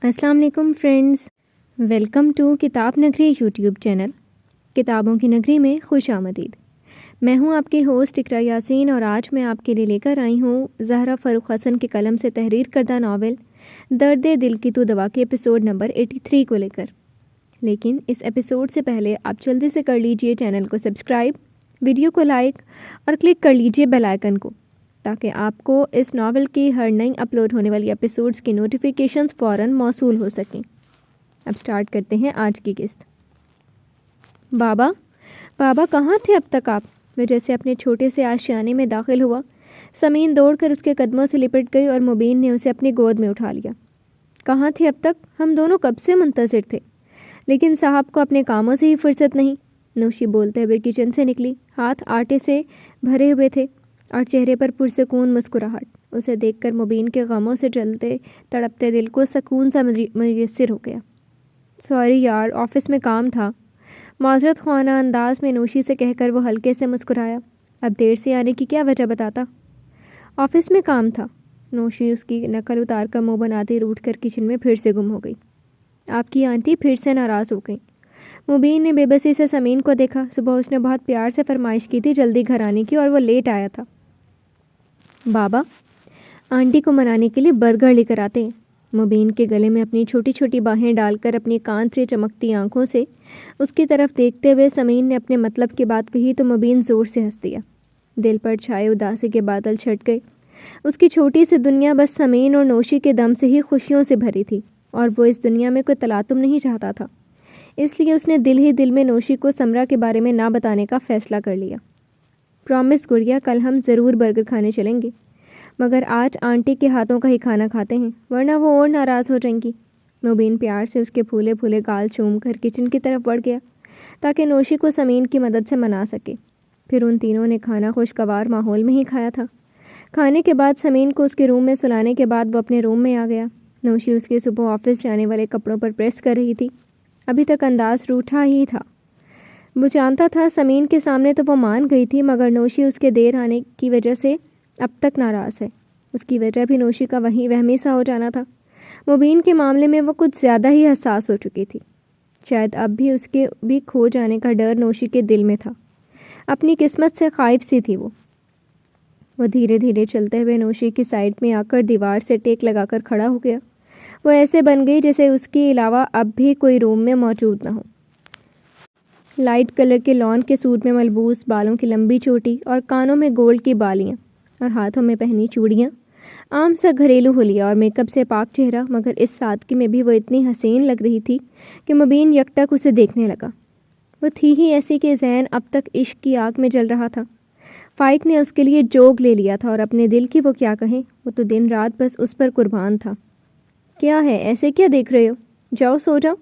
السلام علیکم friends, welcome to کتاب نگری یوٹیوب چینل۔ کتابوں کی نگری میں خوش آمدید۔ میں ہوں آپ کی ہوسٹ اقرا یاسین، اور آج میں آپ کے لیے لے کر آئی ہوں زہرا فاروق حسن کے قلم سے تحریر کردہ ناول درد دل کی تو دوا کے ایپیسوڈ نمبر 83 کو لے کر۔ لیکن اس ایپیسوڈ سے پہلے آپ جلدی سے کر لیجئے چینل کو سبسکرائب، ویڈیو کو لائک اور کلک کر لیجئے بیل آئیکن کو، تاکہ آپ کو اس ناول کی ہر نئی اپلوڈ ہونے والی ایپیسوڈز کی نوٹیفیکیشنز فوراً موصول ہو سکیں۔ اب سٹارٹ کرتے ہیں آج کی قسط۔ بابا کہاں تھے اب تک آپ؟ وہ جیسے اپنے چھوٹے سے آشیانے میں داخل ہوا، سمین دوڑ کر اس کے قدموں سے لپٹ گئی اور مبین نے اسے اپنی گود میں اٹھا لیا۔ کہاں تھے اب تک؟ ہم دونوں کب سے منتظر تھے، لیکن صاحب کو اپنے کاموں سے ہی فرصت نہیں۔ نوشی بولتے ہوئے کچن سے نکلی، ہاتھ آٹے سے بھرے ہوئے تھے اور چہرے پر پرسکون مسکراہٹ۔ اسے دیکھ کر مبین کے غموں سے جلتے تڑپتے دل کو سکون سا میسر ہو گیا۔ سوری یار، آفس میں کام تھا، معذرت خواہانہ انداز میں نوشی سے کہہ کر وہ ہلکے سے مسکرایا۔ اب دیر سے آنے کی کیا وجہ بتاتا؟ آفس میں کام تھا۔ نوشی اس کی نقل اتار کر منہ بناتی روٹ کر کچن میں پھر سے گم ہو گئی۔ آپ کی آنٹی پھر سے ناراض ہو گئیں۔ مبین نے بے بسی سے سمین کو دیکھا۔ صبح اس نے بہت پیار سے فرمائش کی تھی جلدی گھر آنے کی، اور وہ لیٹ آیا تھا۔ بابا آنٹی کو منانے کے لیے برگر لے کر آتے ہیں۔ مبین کے گلے میں اپنی چھوٹی چھوٹی باہیں ڈال کر اپنی کان سے چمکتی آنکھوں سے اس کی طرف دیکھتے ہوئے سمین نے اپنے مطلب کی بات کہی تو مبین زور سے ہنس دیا۔ دل پر چھائے اداسی کے بادل چھٹ گئے۔ اس کی چھوٹی سی دنیا بس سمین اور نوشی کے دم سے ہی خوشیوں سے بھری تھی، اور وہ اس دنیا میں کوئی تلاطم نہیں چاہتا تھا۔ اس لیے اس نے دل ہی دل میں نوشی کو سمرا کے بارے میں نہ بتانے کا فیصلہ کر لیا۔ پرومس گڑیا، کل ہم ضرور برگر کھانے چلیں گے، مگر آج آنٹی کے ہاتھوں کا ہی کھانا کھاتے ہیں، ورنہ وہ اور ناراض ہو جائیں گی۔ مبین پیار سے اس کے پھولے پھولے گال چوم کر کچن کی طرف بڑھ گیا تاکہ نوشی کو سمین کی مدد سے منا سکے۔ پھر ان تینوں نے کھانا خوشگوار ماحول میں ہی کھایا تھا۔ کھانے کے بعد سمین کو اس کے روم میں سلانے کے بعد وہ اپنے روم میں آ گیا۔ نوشی اس کے صبح آفس جانے والے کپڑوں پر پریس کر رہی تھی۔ ابھی تک انداز روٹھا ہی تھا۔ وہ جانتا تھا سمین کے سامنے تو وہ مان گئی تھی، مگر نوشی اس کے دیر آنے کی وجہ سے اب تک ناراض ہے۔ اس کی وجہ بھی نوشی کا وہی وہمی سا ہو جانا تھا۔ مبین کے معاملے میں وہ کچھ زیادہ ہی حساس ہو چکی تھی۔ شاید اب بھی اس کے بھی کھو جانے کا ڈر نوشی کے دل میں تھا۔ اپنی قسمت سے خائف سی تھی وہ دھیرے دھیرے چلتے ہوئے نوشی کی سائڈ میں آ کر دیوار سے ٹیک لگا کر کھڑا ہو گیا۔ وہ ایسے بن گئی جیسے اس کے علاوہ اب بھی کوئی روم میں موجود نہ ہو۔ لائٹ کلر کے لان کے سوٹ میں ملبوس، بالوں کی لمبی چوٹی اور کانوں میں گولڈ کی بالیاں اور ہاتھوں میں پہنی چوڑیاں، عام سا گھریلو حلیہ اور میک اپ سے پاک چہرہ، مگر اس سادگی میں بھی وہ اتنی حسین لگ رہی تھی کہ مبین یکٹک اسے دیکھنے لگا۔ وہ تھی ہی ایسی کہ ذہن اب تک عشق کی آگ میں جل رہا تھا۔ فائق نے اس کے لیے جوگ لے لیا تھا، اور اپنے دل کی وہ کیا کہیں، وہ تو دن رات بس اس پر قربان تھا۔ کیا ہے، ایسے کیا دیکھ رہے ہو؟ جاؤ سو جاؤ۔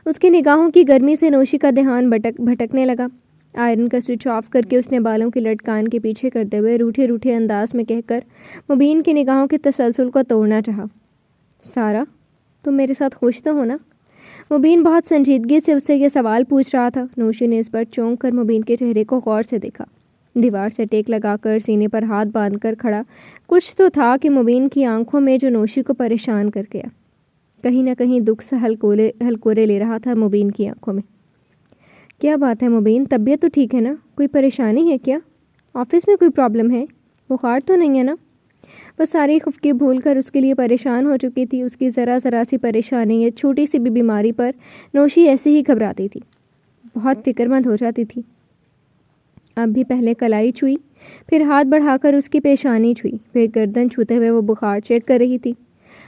اس کی نگاہوں کی گرمی سے نوشی کا دھیان بھٹکنے لگا۔ آئرن کا سوئچ آف کر کے اس نے بالوں کی لٹ کان کے پیچھے کرتے ہوئے روٹھے روٹھے انداز میں کہہ کر مبین کی نگاہوں کے تسلسل کو توڑنا چاہا۔ سارا، تم میرے ساتھ خوش تو ہو نا؟ مبین بہت سنجیدگی سے اس سے یہ سوال پوچھ رہا تھا۔ نوشی نے اس پر چونک کر مبین کے چہرے کو غور سے دیکھا۔ دیوار سے ٹیک لگا کر سینے پر ہاتھ باندھ کر کھڑا کچھ تو تھا کہ مبین کی آنکھوں میں جو نوشی کو پریشان کر گیا۔ کہیں نہ کہیں دکھ سے ہلکورے لے رہا تھا مبین کی آنکھوں میں۔ کیا بات ہے مبین، طبیعت تو ٹھیک ہے نا؟ کوئی پریشانی ہے کیا؟ آفس میں کوئی پرابلم ہے؟ بخار تو نہیں ہے نا؟ وہ ساری خفگی بھول کر اس کے لیے پریشان ہو چکی تھی۔ اس کی ذرا سی پریشانی یا چھوٹی سی بھی بیماری پر نوشی ایسے ہی گھبراتی تھی، بہت فکر مند ہو جاتی تھی۔ اب بھی پہلے کلائی چھوئی، پھر ہاتھ بڑھا کر اس کی پیشانی چھوئی، پھر گردن چھوتے ہوئے وہ بخار چیک کر رہی تھی۔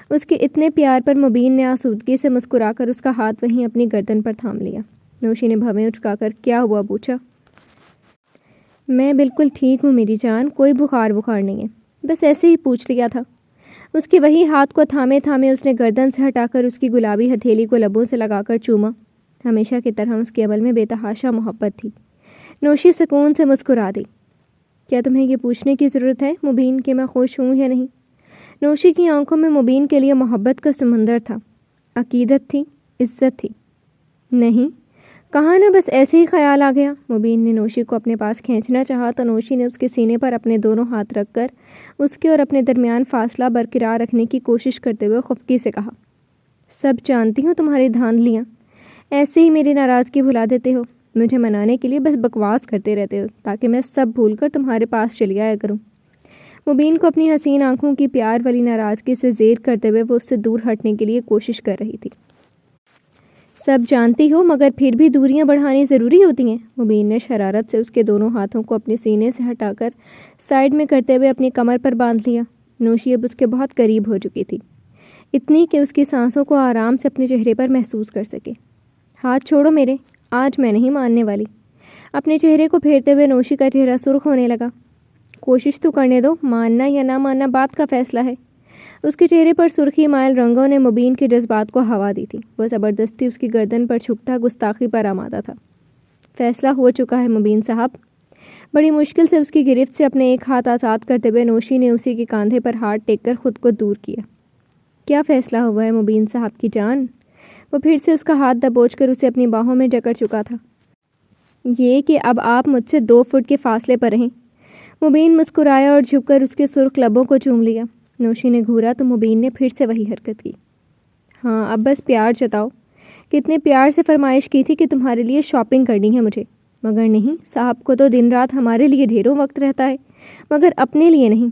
اس کے اتنے پیار پر مبین نے آسودگی سے مسکرا کر اس کا ہاتھ وہیں اپنی گردن پر تھام لیا۔ نوشی نے بھویں اچکا کر کیا ہوا پوچھا۔ میں بالکل ٹھیک ہوں میری جان، کوئی بخار نہیں ہے، بس ایسے ہی پوچھ لیا تھا۔ اس کے وہی ہاتھ کو تھامے اس نے گردن سے ہٹا کر اس کی گلابی ہتھیلی کو لبوں سے لگا کر چوما۔ ہمیشہ کی طرح اس کے عمل میں بے تحاشا محبت تھی۔ نوشی سکون سے مسکرا دی۔ کیا تمہیں یہ پوچھنے کی ضرورت ہے مبین کہ میں خوش ہوں یا نہیں؟ نوشی کی آنکھوں میں مبین کے لیے محبت کا سمندر تھا، عقیدت تھی، عزت تھی۔ نہیں، کہا نا، بس ایسے ہی خیال آ گیا۔ مبین نے نوشی کو اپنے پاس کھینچنا چاہا تو نوشی نے اس کے سینے پر اپنے دونوں ہاتھ رکھ کر اس کے اور اپنے درمیان فاصلہ برقرار رکھنے کی کوشش کرتے ہوئے خفگی سے کہا، سب جانتی ہوں تمہاری دھاندلیاں، ایسے ہی میری ناراضگی بھلا دیتے ہو، مجھے منانے کے لیے بس بکواس کرتے رہتے ہو تاکہ میں سب بھول کر تمہارے پاس چلی آیا کروں۔ مبین کو اپنی حسین آنکھوں کی پیار والی ناراضگی سے زیر کرتے ہوئے وہ اس سے دور ہٹنے کے لیے کوشش کر رہی تھی۔ سب جانتی ہو مگر پھر بھی دوریاں بڑھانی ضروری ہوتی ہیں۔ مبین نے شرارت سے اس کے دونوں ہاتھوں کو اپنے سینے سے ہٹا کر سائڈ میں کرتے ہوئے اپنی کمر پر باندھ لیا۔ نوشی اب اس کے بہت قریب ہو چکی تھی، اتنی کہ اس کی سانسوں کو آرام سے اپنے چہرے پر محسوس کر سکے۔ ہاتھ چھوڑو میرے، آج میں نہیں ماننے والی۔ اپنے چہرے کو پھیرتے ہوئے نوشی کا چہرہ سرخ ہونے لگا۔ کوشش تو کرنے دو، ماننا یا نہ ماننا بات کا فیصلہ ہے۔ اس کے چہرے پر سرخی مائل رنگوں نے مبین کے جذبات کو ہوا دی تھی۔ وہ زبردستی اس کی گردن پر چھکتا گستاخی پر آمادہ تھا۔ فیصلہ ہو چکا ہے مبین صاحب۔ بڑی مشکل سے اس کی گرفت سے اپنے ایک ہاتھ آزاد کرتے ہوئے نوشی نے اسی کے کاندھے پر ہاتھ ٹیک کر خود کو دور کیا۔ کیا فیصلہ ہوا ہے مبین صاحب کی جان؟ وہ پھر سے اس کا ہاتھ دبوچ کر اسے اپنی باہوں میں جکڑ چکا تھا۔ یہ کہ اب آپ مجھ سے 2 فٹ کے فاصلے پر رہیں۔ مبین مسکرایا اور جھک کر اس کے سرخ لبوں کو چوم لیا۔ نوشی نے گھورا تو مبین نے پھر سے وہی حرکت کی۔ ہاں اب بس پیار جتاؤ۔ کتنے پیار سے فرمائش کی تھی کہ تمہارے لیے شاپنگ کرنی ہے مجھے، مگر نہیں، صاحب کو تو دن رات ہمارے لیے ڈھیروں وقت رہتا ہے مگر اپنے لیے نہیں۔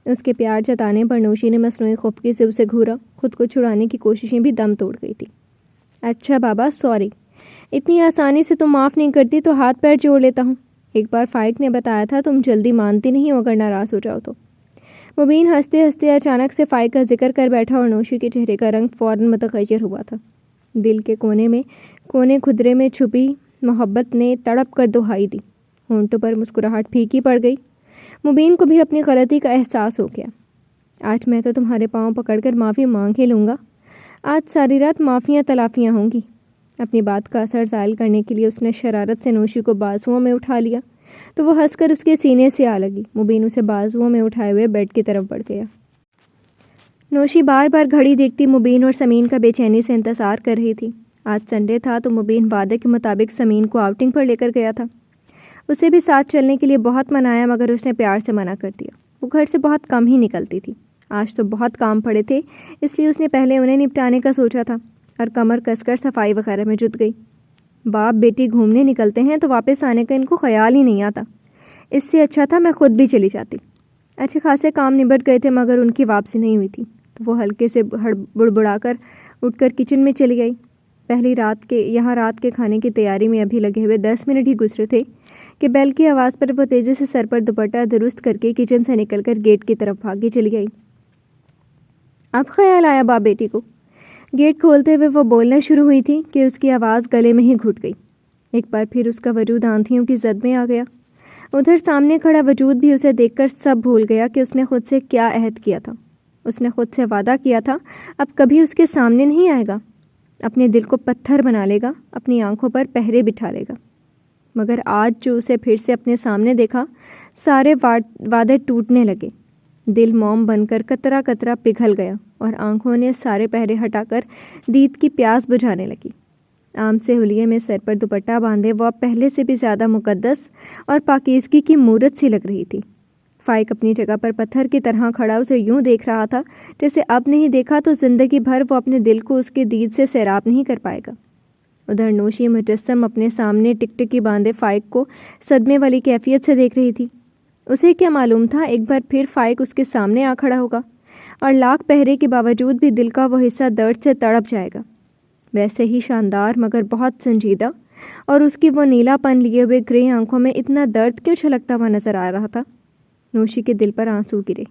اس کے پیار جتانے پر نوشی نے مصنوعی خفگی سے اسے گھورا۔ خود کو چھڑانے کی کوششیں بھی دم توڑ گئی تھی۔ اچھا بابا سوری، اتنی آسانی سے تم معاف نہیں کرتی تو ہاتھ پیر جوڑ لیتا ہوں۔ ایک بار فائق نے بتایا تھا تم جلدی مانتی نہیں ہو اگر ناراض ہو جاؤ تو۔ مبین ہنستے ہنستے اچانک سے فائق کا ذکر کر بیٹھا اور نوشی کے چہرے کا رنگ فوراً متغیر ہوا تھا۔ دل کے کونے خدرے میں چھپی محبت نے تڑپ کر دہائی دی۔ ہونٹوں پر مسکراہٹ پھیکی پڑ گئی۔ مبین کو بھی اپنی غلطی کا احساس ہو گیا۔ آج میں تو تمہارے پاؤں پکڑ کر معافی مانگ ہی لوں گا۔ آج ساری رات معافیاں تلافیاں ہوں گی۔ اپنی بات کا اثر زائل کرنے کے لیے اس نے شرارت سے نوشی کو بازوؤں میں اٹھا لیا تو وہ ہنس کر اس کے سینے سے آ لگی۔ مبین اسے بازوؤں میں اٹھائے ہوئے بیڈ کی طرف بڑھ گیا۔ نوشی بار بار گھڑی دیکھتی مبین اور سمین کا بے چینی سے انتظار کر رہی تھی۔ آج سنڈے تھا تو مبین وعدے کے مطابق سمین کو آؤٹنگ پر لے کر گیا تھا۔ اسے بھی ساتھ چلنے کے لیے بہت منایا مگر اس نے پیار سے منع کر دیا۔ وہ گھر سے بہت کم ہی نکلتی تھی۔ آج تو بہت کام پڑے تھے اس لیے اس نے پہلے انہیں نپٹانے کا سوچا تھا اور کمر کس کر صفائی وغیرہ میں جت گئی۔ باپ بیٹی گھومنے نکلتے ہیں تو واپس آنے کا ان کو خیال ہی نہیں آتا۔ اس سے اچھا تھا میں خود بھی چلی جاتی۔ اچھے خاصے کام نبٹ گئے تھے مگر ان کی واپسی نہیں ہوئی تھی تو وہ ہلکے سے بڑبڑا کر اٹھ کر کچن میں چلی گئی۔ پہلی رات کے کھانے کی تیاری میں ابھی لگے ہوئے 10 منٹ ہی گزرے تھے کہ بیل کی آواز پر وہ تیزی سے سر پر دوپٹہ درست کر کے کچن سے نکل کر گیٹ کی طرف بھاگی چلی گئی۔ اب خیال آیا باپ بیٹی کو۔ گیٹ کھولتے ہوئے وہ بولنا شروع ہوئی تھی کہ اس کی آواز گلے میں ہی گھٹ گئی۔ ایک بار پھر اس کا وجود آندھیوں کی زد میں آ گیا۔ ادھر سامنے کھڑا وجود بھی اسے دیکھ کر سب بھول گیا کہ اس نے خود سے کیا عہد کیا تھا۔ اس نے خود سے وعدہ کیا تھا اب کبھی اس کے سامنے نہیں آئے گا، اپنے دل کو پتھر بنا لے گا، اپنی آنکھوں پر پہرے بٹھا لے گا۔ مگر آج جو اسے پھر سے اپنے سامنے دیکھا، سارے وعدے ٹوٹنے لگے۔ دل موم بن کر قطرہ قطرہ پگھل گیا اور آنکھوں نے سارے پہرے ہٹا کر دید کی پیاس بجھانے لگی۔ عام سے حلیے میں سر پر دوپٹہ باندھے وہ اب پہلے سے بھی زیادہ مقدس اور پاکیزگی کی مورت سی لگ رہی تھی۔ فائق اپنی جگہ پر پتھر کی طرح کھڑا اسے یوں دیکھ رہا تھا جیسے اب نہیں دیکھا تو زندگی بھر وہ اپنے دل کو اس کے دید سے سیراب نہیں کر پائے گا۔ ادھر نوشی مجسم اپنے سامنے ٹکٹکی باندھے فائق کو صدمے والی کیفیت سے دیکھ رہی تھی۔ اسے کیا معلوم تھا ایک بار پھر فائق اس کے سامنے آ کھڑا ہوگا اور لاکھ پہرے کے باوجود بھی دل کا وہ حصہ درد سے تڑپ جائے گا۔ ویسے ہی شاندار مگر بہت سنجیدہ، اور اس کی وہ نیلا پن لیے ہوئے گرے آنکھوں میں اتنا درد کیوں چھلکتا ہوا نظر آ رہا تھا؟ نوشی کے دل پر آنسو گرے۔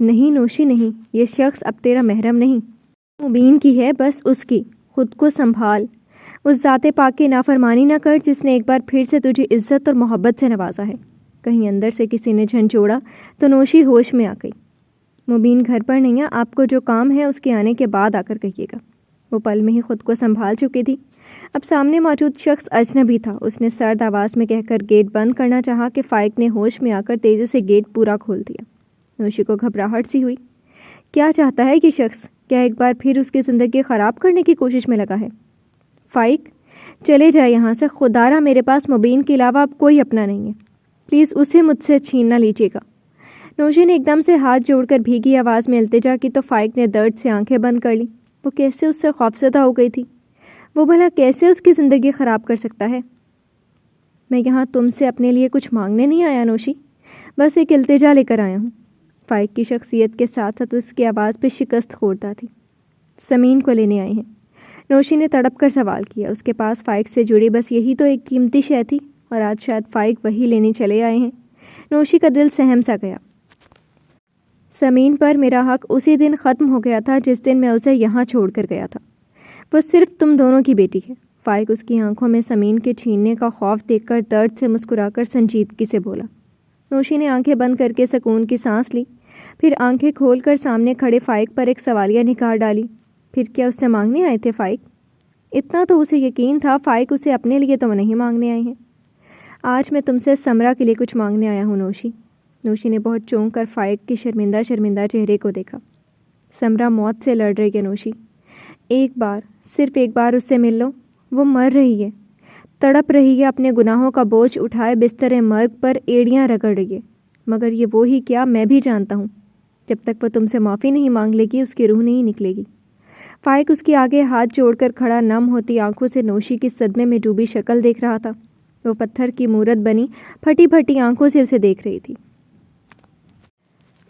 نہیں نوشی نہیں، یہ شخص اب تیرا محرم نہیں، مبین کی ہے بس اس کی۔ خود کو سنبھال، اس ذات پاک کی نافرمانی نہ کر جس نے ایک بار پھر سے تجھے عزت اور محبت سے نوازا ہے۔ کہیں اندر سے کسی نے جھنجھوڑا تو نوشی ہوش میں آ گئی۔ مبین گھر پر نہیں ہے، آپ کو جو کام ہے اس کے آنے کے بعد آ کر کہیے گا۔ وہ پل میں ہی خود کو سنبھال چکی تھی۔ اب سامنے موجود شخص اجنبی تھا۔ اس نے سرد آواز میں کہہ کر گیٹ بند کرنا چاہا کہ فائق نے ہوش میں آ کر تیزی سے گیٹ پورا کھول دیا۔ نوشی کو گھبراہٹ سی ہوئی۔ کیا چاہتا ہے یہ شخص؟ کیا ایک بار پھر اس کی زندگی خراب کرنے کی کوشش میں لگا ہے؟ فائق چلے جائے یہاں سے، خدارا میرے پاس مبین کے علاوہ اب کوئی اپنا نہیں ہے، پلیز اسے مجھ سے چھین نہ لیجیے گا۔ نوشی نے ایک دم سے ہاتھ جوڑ کر بھیگی آواز میں التجا کی تو فائق نے درد سے آنکھیں بند کر لی۔ وہ کیسے اس سے خوفزدہ ہو گئی تھی؟ وہ بھلا کیسے اس کی زندگی خراب کر سکتا ہے؟ میں یہاں تم سے اپنے لیے کچھ مانگنے نہیں آیا نوشی، بس ایک التجا لے کر آیا ہوں۔ فائق کی شخصیت کے ساتھ ساتھ اس کی آواز پہ شکست خوردہ تھی۔ سمین کو لینے آئے ہیں؟ نوشی نے تڑپ کر سوال کیا۔ اس کے پاس فائق سے جڑی بس یہی تو ایک قیمتی شے تھی، اور آج شاید فائق وہی لینے چلے آئے ہیں۔ نوشی کا دل سہم سا گیا۔ سمین پر میرا حق اسی دن ختم ہو گیا تھا جس دن میں اسے یہاں چھوڑ کر گیا تھا۔ وہ صرف تم دونوں کی بیٹی ہے۔ فائق اس کی آنکھوں میں سمین کے چھیننے کا خوف دیکھ کر درد سے مسکرا کر سنجیدگی سے بولا۔ نوشی نے آنکھیں بند کر کے سکون کی سانس لی، پھر آنکھیں کھول کر سامنے کھڑے فائق پر ایک سوالیہ نگاہ ڈالی۔ پھر کیا اس سے مانگنے آئے تھے فائق؟ اتنا تو اسے یقین تھا فائق اسے اپنے لیے تو نہیں مانگنے آئے ہیں۔ آج میں تم سے سمرا کے لیے کچھ مانگنے آیا ہوں نوشی۔ نوشی نے بہت چونک کر فائق کے شرمندہ چہرے کو دیکھا۔ سمرا موت سے لڑ رہی ہے نوشی، ایک بار، صرف ایک بار اس سے مل لو۔ وہ مر رہی ہے، تڑپ رہی ہے، اپنے گناہوں کا بوجھ اٹھائے بستر مرگ پر ایڑیاں رگڑ رہی ہے، مگر یہ وہی کیا میں بھی جانتا ہوں، جب تک وہ تم سے معافی نہیں مانگ لے گی اس کی روح نہیں نکلے گی۔ فائق اس کے آگے ہاتھ جوڑ کر کھڑا نم ہوتی آنکھوں سے نوشی کی صدمے میں ڈوبی شکل دیکھ رہا تھا۔ وہ پتھر کی مورت بنی پھٹی پھٹی آنکھوں سے اسے دیکھ رہی تھی۔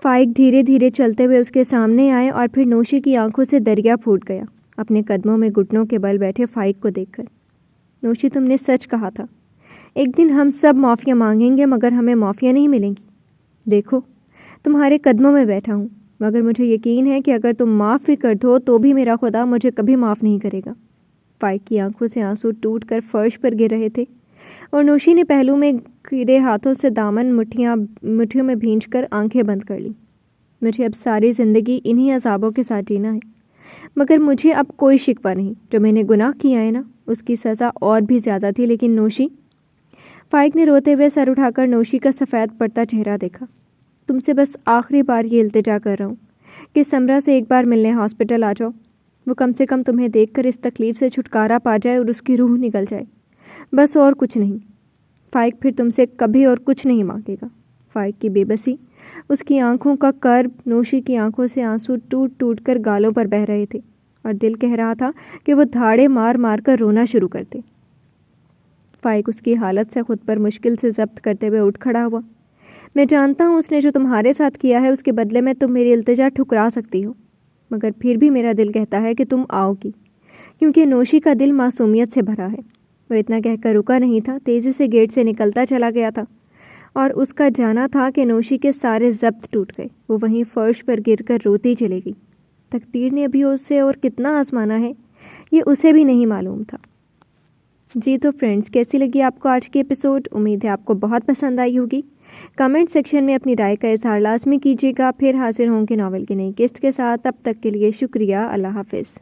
فائق دھیرے دھیرے چلتے ہوئے اس کے سامنے آئے اور پھر نوشی کی آنکھوں سے دریا پھوٹ گیا، اپنے قدموں میں گھٹنوں کے بل بیٹھے فائق کو دیکھ کر۔ نوشی تم نے سچ کہا تھا، ایک دن ہم سب معافیاں مانگیں گے مگر ہمیں معافیاں نہیں ملیں گی۔ دیکھو تمہارے قدموں میں بیٹھا ہوں، مگر مجھے یقین ہے کہ اگر تم معاف بھی کر دو تو بھی میرا خدا مجھے کبھی معاف نہیں کرے گا۔ فائق کی آنکھوں سے آنسو ٹوٹ کر فرش پر گر رہے تھے، اور نوشی نے پہلو میں گرے ہاتھوں سے دامن مٹھیوں میں بھینچ کر آنکھیں بند کر لی۔ مجھے اب ساری زندگی انہی عذابوں کے ساتھ جینا ہے، مگر مجھے اب کوئی شکوہ نہیں۔ جو میں نے گناہ کیا ہے نا، اس کی سزا اور بھی زیادہ تھی، لیکن نوشی، فائق نے روتے ہوئے سر اٹھا کر نوشی کا سفید پڑتا چہرہ دیکھا، تم سے بس آخری بار یہ التجا کر رہا ہوں کہ سمرا سے ایک بار ملنے ہاسپٹل آ جاؤ۔ وہ کم سے کم تمہیں دیکھ کر اس تکلیف سے چھٹکارا پا جائے اور اس کی روح نکل جائے، بس اور کچھ نہیں۔ فائق پھر تم سے کبھی اور کچھ نہیں مانگے گا۔ فائق کی بے بسی، اس کی آنکھوں کا کرب، نوشی کی آنکھوں سے آنسو ٹوٹ ٹوٹ کر گالوں پر بہہ رہے تھے، اور دل کہہ رہا تھا کہ وہ دھاڑے مار مار کر رونا شروع کر دے۔ فائق اس کی حالت سے خود پر مشکل سے ضبط کرتے ہوئے اٹھ کھڑا ہوا۔ میں جانتا ہوں اس نے جو تمہارے ساتھ کیا ہے اس کے بدلے میں تم میری التجا ٹھکرا سکتی ہو، مگر پھر بھی میرا دل کہتا ہے کہ تم آؤ گی، کیونکہ نوشی کا دل معصومیت سے بھرا ہے۔ وہ اتنا کہہ کر رکا نہیں تھا، تیزی سے گیٹ سے نکلتا چلا گیا تھا، اور اس کا جانا تھا کہ نوشی کے سارے ضبط ٹوٹ گئے۔ وہ وہیں فرش پر گر کر روتی چلے گئی۔ تقدیر نے ابھی اسے اور کتنا آزمانا ہے یہ اسے بھی نہیں معلوم تھا۔ جی تو فرینڈز، کیسی لگی آپ کو آج کی ایپیسوڈ؟ امید ہے آپ کو بہت پسند آئی ہوگی۔ کمنٹ سیکشن میں اپنی رائے کا اظہار لازمی کیجیے گا۔ پھر حاضر ہوں گے ناول کی نئی قسط کے ساتھ، تب تک کے لیے شکریہ، اللہ حافظ۔